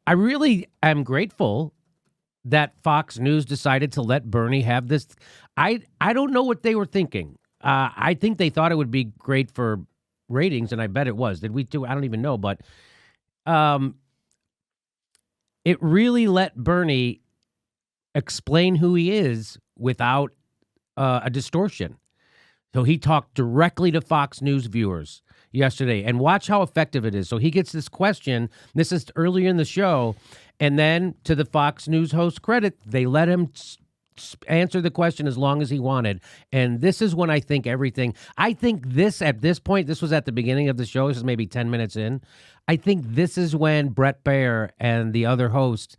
I really am grateful that Fox News decided to let Bernie have this. I don't know what they were thinking. I think they thought it would be great for ratings, and I bet it was. Did we too? I don't even know, but it really let Bernie explain who he is without a distortion. So he talked directly to Fox News viewers yesterday, and watch how effective it is. So he gets this question. This is earlier in the show, and then to the Fox News host credit, they let him answer the question as long as he wanted. And this is when I think everything. I think this at this point. This was at the beginning of the show. This is maybe 10 minutes in. I think this is when Brett Baer and the other host,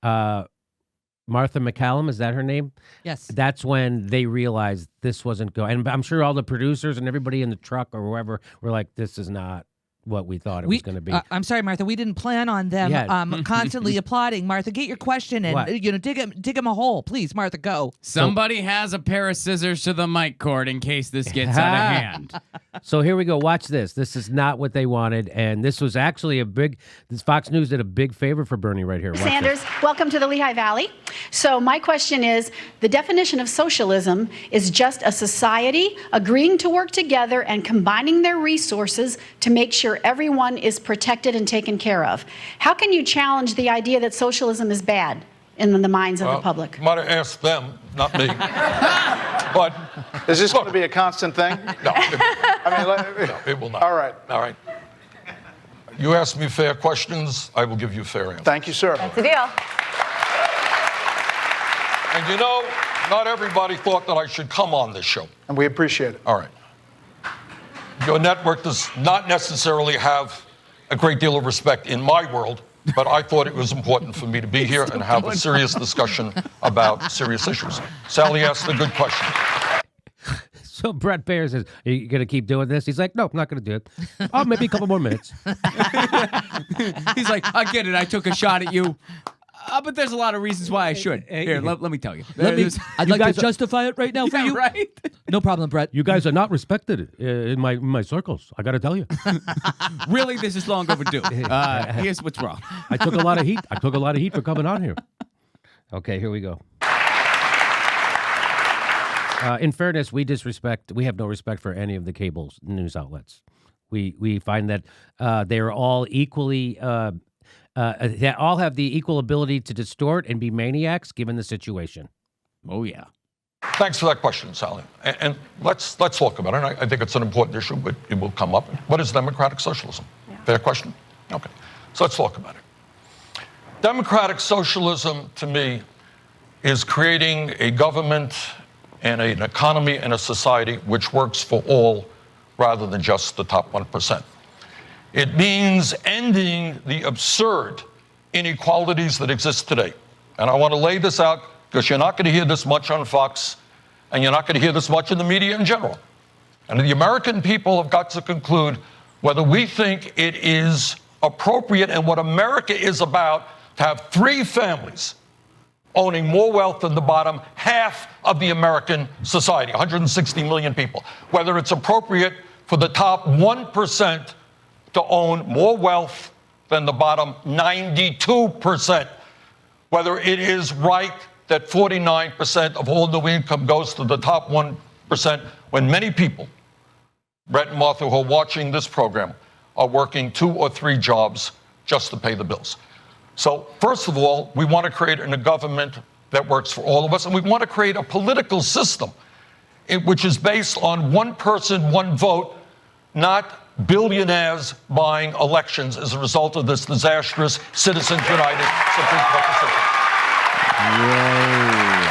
Martha McCallum, is that her name? Yes. That's when they realized this wasn't going. And I'm sure all the producers and everybody in the truck or whoever were like, this is not what we thought it was going to be. I'm sorry, Martha. We didn't plan on them constantly applauding. Martha, get your question and dig him a hole, please. Martha, go. Somebody has a pair of scissors to the mic cord in case this gets out of hand. So here we go. Watch this. This is not what they wanted, and this was actually this Fox News did a big favor for Bernie right here. Watch Sanders, this. welcome to the Lehigh Valley. So my question is, the definition of socialism is just a society agreeing to work together and combining their resources to make sure everyone is protected and taken care of. How can you challenge the idea that socialism is bad in the minds of the public? Might have asked them, not me. But is this going to be a constant thing? No. No, it will not. All right. All right. You ask me fair questions, I will give you fair answers. Thank you, sir. That's the deal. And you know, not everybody thought that I should come on this show. And we appreciate it. All right. Your network does not necessarily have a great deal of respect in my world, but I thought it was important for me to be here and have a serious discussion about serious issues. Sally asked a good question. So Brett Baer says, are you going to keep doing this? He's like, no, I'm not going to do it. Oh, maybe a couple more minutes. He's like, I get it. I took a shot at you. But there's a lot of reasons why I should. Here, let me tell you. I'd like to justify it right now for you. Right? No problem, Brett. You guys are not respected in my circles. I got to tell you. Really, this is long overdue. Here's what's wrong. I took a lot of heat. I took a lot of heat for coming on here. Okay, here we go. In fairness, we have no respect for any of the cable news outlets. We find that they are all equally, they all have the equal ability to distort and be maniacs given the situation. Oh, yeah. Thanks for that question, Sally. And let's talk about it. I think it's an important issue, but it will come up. What is democratic socialism? Yeah. Fair question? Okay. So let's talk about it. Democratic socialism, to me, is creating a government and an economy and a society which works for all rather than just the top 1%. It means ending the absurd inequalities that exist today. And I want to lay this out because you're not going to hear this much on Fox, and you're not going to hear this much in the media in general. And the American people have got to conclude whether we think it is appropriate and what America is about to have 3 families owning more wealth than the bottom half of the American society, 160 million people. Whether it's appropriate for the top 1% to own more wealth than the bottom 92%. Whether it is right that 49% of all new income goes to the top 1%, when many people, Brett and Martha, who are watching this program, are working 2 or 3 jobs just to pay the bills. So first of all, we want to create a government that works for all of us, and we want to create a political system which is based on one person, one vote, not billionaires buying elections as a result of this disastrous Citizens United Supreme Court decision. Whoa.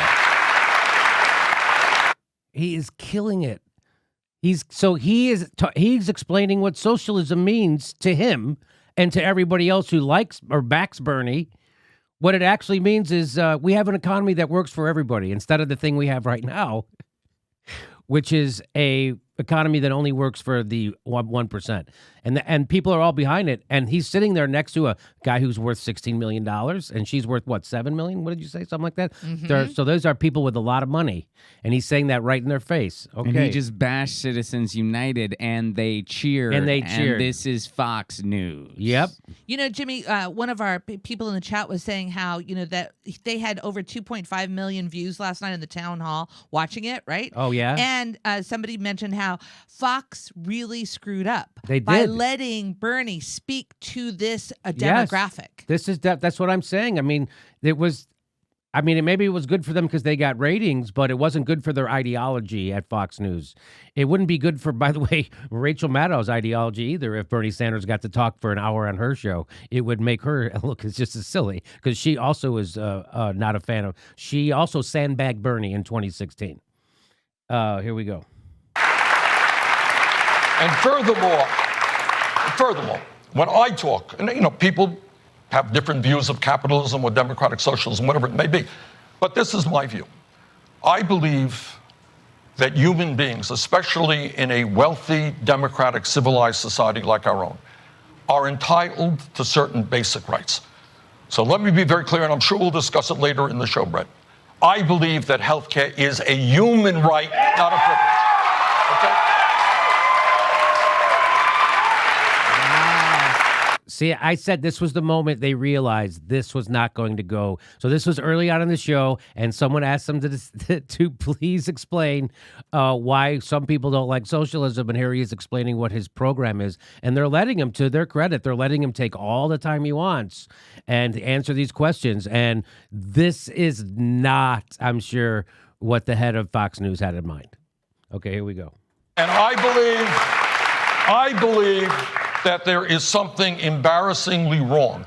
He is killing it. He's explaining what socialism means to him and to everybody else who likes or backs Bernie. What it actually means is we have an economy that works for everybody instead of the thing we have right now, which is a economy that only works for the 1%. And people are all behind it. And he's sitting there next to a guy who's worth $16 million, and she's worth, what, $7 million? What did you say? Something like that? So those are people with a lot of money. And he's saying that right in their face. Okay. And he just bashed Citizens United, and they cheered. And they cheered. And this is Fox News. Yep. You know, Jimmy, one of our people in the chat was saying how, you know, that they had over 2.5 million views last night in the town hall watching it, right? Oh, yeah? And somebody mentioned how Fox really screwed up. They by did. letting Bernie speak to this demographic. This is that's what I'm saying. I mean, maybe it was good for them because they got ratings, but it wasn't good for their ideology at Fox News. It wouldn't be good for, by the way, Rachel Maddow's ideology either if Bernie Sanders got to talk for an hour on her show. It would make her look as just as silly because she also is not a fan of. She also sandbagged Bernie in 2016. Here we go. And furthermore, when I talk, and you know, people have different views of capitalism or democratic socialism, whatever it may be, but this is my view. I believe that human beings, especially in a wealthy, democratic, civilized society like our own, are entitled to certain basic rights. So let me be very clear, and I'm sure we'll discuss it later in the show, Brett. I believe that healthcare is a human right, not a privilege. Okay? See, I said this was the moment they realized this was not going to go. So this was early on in the show, and someone asked them to please explain why some people don't like socialism, and here he is explaining what his program is. And they're letting him, to their credit, they're letting him take all the time he wants and answer these questions. And this is not, I'm sure, what the head of Fox News had in mind. Okay, here we go. And I believe that there is something embarrassingly wrong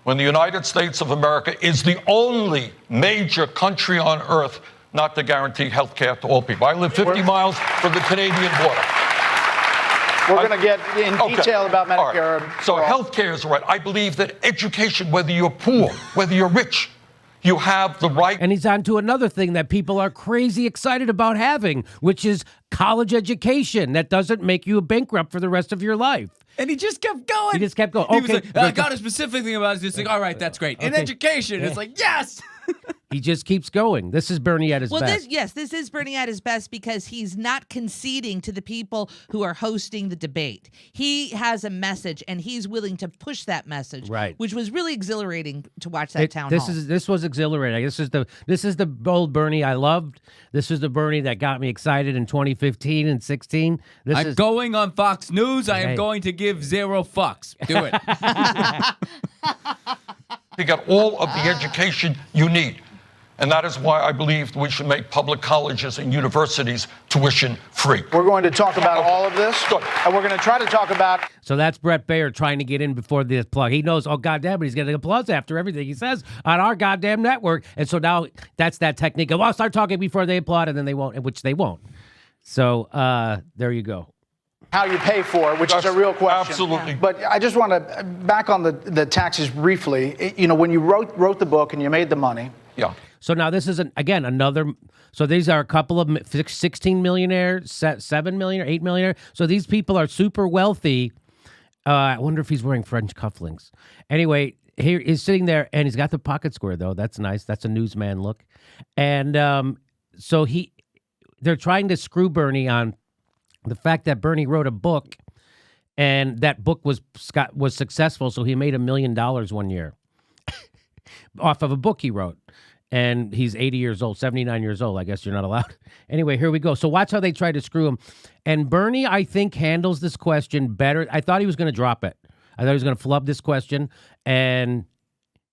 when the United States of America is the only major country on earth not to guarantee health care to all people. I live 50 miles from the Canadian border. We're going to get in detail about Medicare. Right. So health care is right. I believe that education, whether you're poor, whether you're rich, you have the right. And he's on to another thing that people are crazy excited about having, which is college education that doesn't make you a bankrupt for the rest of your life. And he just kept going. He just kept going. He Okay, was like, I got a specific thing about it. Just like, all right, that's great. In education, it's like, yes. He just keeps going. This is Bernie at his best. This is Bernie at his best because he's not conceding to the people who are hosting the debate. He has a message, and he's willing to push that message, right? Which was really exhilarating to watch that town hall. This was exhilarating. This is the bold Bernie I loved. This is the Bernie that got me excited in 2015 and 16. I'm going on Fox News. I am going to give 0 fucks. Do it. You get all of the education you need. And that is why I believe we should make public colleges and universities tuition free. We're going to talk about all of this. Good. And we're going to try to talk about. So that's Brett Baer trying to get in before the plug. He knows, oh, goddamn it, he's getting applause after everything he says on our goddamn network. And so now that's that technique of, I'll start talking before they applaud, and then they won't, which they won't. So there you go. How you pay for it, which is a real question. Absolutely. But I just want to back on the taxes briefly. You know, when you wrote the book and you made the money. Yeah. So now this is, another. So these are a couple of 16 millionaires, 7 million, 8 millionaires. So these people are super wealthy. I wonder if he's wearing French cufflinks. Anyway, here he's sitting there, and he's got the pocket square, though. That's nice. That's a newsman look. And so they're trying to screw Bernie on the fact that Bernie wrote a book, and that book was successful, so he made $1 million 1 year off of a book he wrote. And he's 80 years old, 79 years old. I guess you're not allowed. Anyway, here we go. So watch how they try to screw him. And Bernie, I think, handles this question better. I thought he was going to drop it. I thought he was going to flub this question, and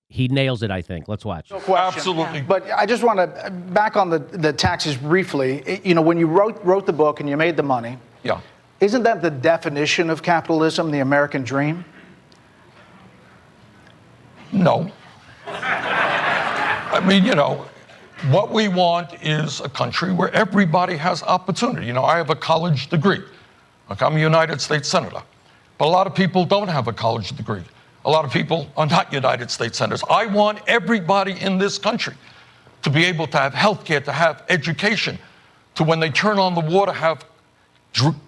he nails it, I think. Let's watch. No question. Absolutely. But I just want to back on the taxes briefly. You know, when you wrote the book and you made the money. Yeah. Isn't that the definition of capitalism, the American dream? No. I mean, you know, what we want is a country where everybody has opportunity. You know, I have a college degree. Like, I'm a United States Senator. But a lot of people don't have a college degree. A lot of people are not United States Senators. I want everybody in this country to be able to have health care, to have education, to when they turn on the water, have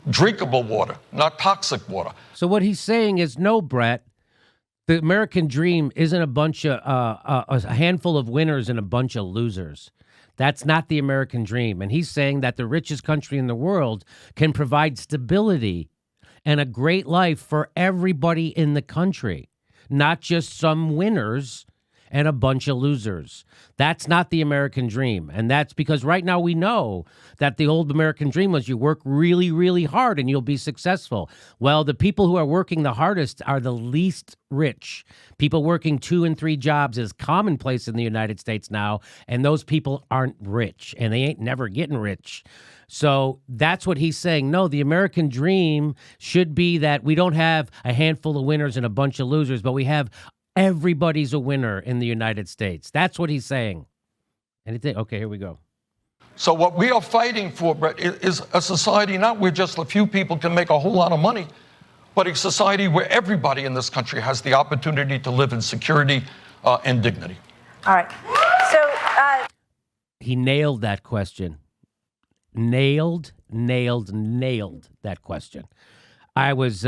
drinkable water, not toxic water. So what he's saying is, no, Brett, the American dream isn't a bunch of a handful of winners and a bunch of losers. That's not the American dream. And he's saying that the richest country in the world can provide stability and a great life for everybody in the country, not just some winners and a bunch of losers. That's not the American dream. And that's because right now we know that the old American dream was you work really, really hard and you'll be successful. Well, the people who are working the hardest are the least rich. People working 2 and 3 jobs is commonplace in the United States now, and those people aren't rich, and they ain't never getting rich. So that's what he's saying. No, the American dream should be that we don't have a handful of winners and a bunch of losers, but we have everybody's a winner in the United States. That's what he's saying. Anything? Okay, here we go. So what we are fighting for, Brett, is a society not where just a few people can make a whole lot of money, but a society where everybody in this country has the opportunity to live in security and dignity. All right. So He nailed that question. Nailed that question. I was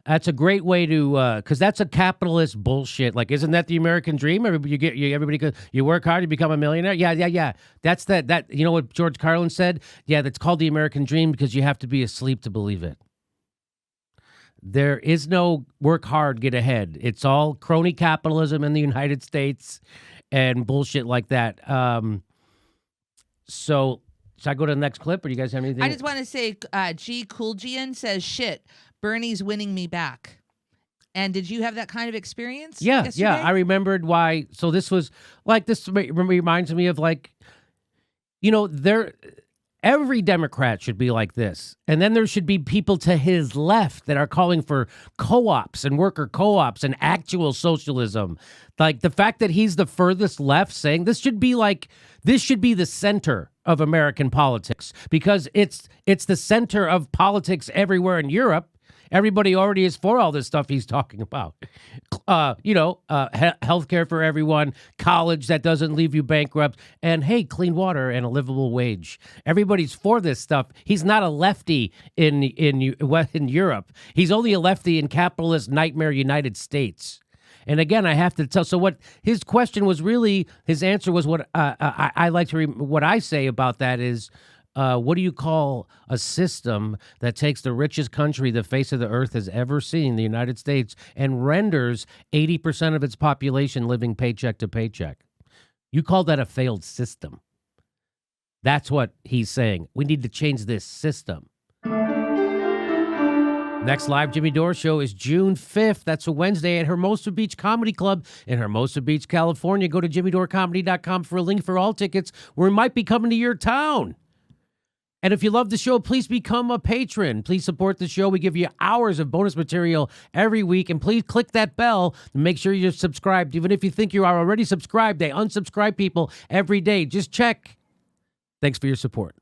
that's a great way to, because that's a capitalist bullshit. Like, isn't that the American dream? Everybody, you work hard, you become a millionaire. Yeah. That's that. You know what George Carlin said? Yeah, that's called the American dream because you have to be asleep to believe it. There is no work hard, get ahead. It's all crony capitalism in the United States and bullshit like that. So should I go to the next clip, or do you guys have anything? I just want to say, G. Coolgian says, shit, Bernie's winning me back. And did you have that kind of experience? Yeah. I remembered why. So this was like, this reminds me of like, you know, every Democrat should be like this. And then there should be people to his left that are calling for co-ops and worker co-ops and actual socialism. Like the fact that he's the furthest left saying this should be the center of American politics, because it's the center of politics everywhere in Europe. Everybody already is for all this stuff he's talking about. Healthcare for everyone, college that doesn't leave you bankrupt, and hey, clean water and a livable wage. Everybody's for this stuff. He's not a lefty in Europe. He's only a lefty in capitalist nightmare United States. And again, I have to tell. So what his question was really, his answer was what I like to. What I say about that is, what do you call a system that takes the richest country the face of the earth has ever seen, the United States, and renders 80% of its population living paycheck to paycheck? You call that a failed system. That's what he's saying. We need to change this system. Next live Jimmy Dore show is June 5th. That's a Wednesday at Hermosa Beach Comedy Club in Hermosa Beach, California. Go to jimmydorcomedy.com for a link for all tickets. We might be coming to your town. And if you love the show, please become a patron. Please support the show. We give you hours of bonus material every week. And please click that bell and make sure you're subscribed. Even if you think you are already subscribed, they unsubscribe people every day. Just check. Thanks for your support.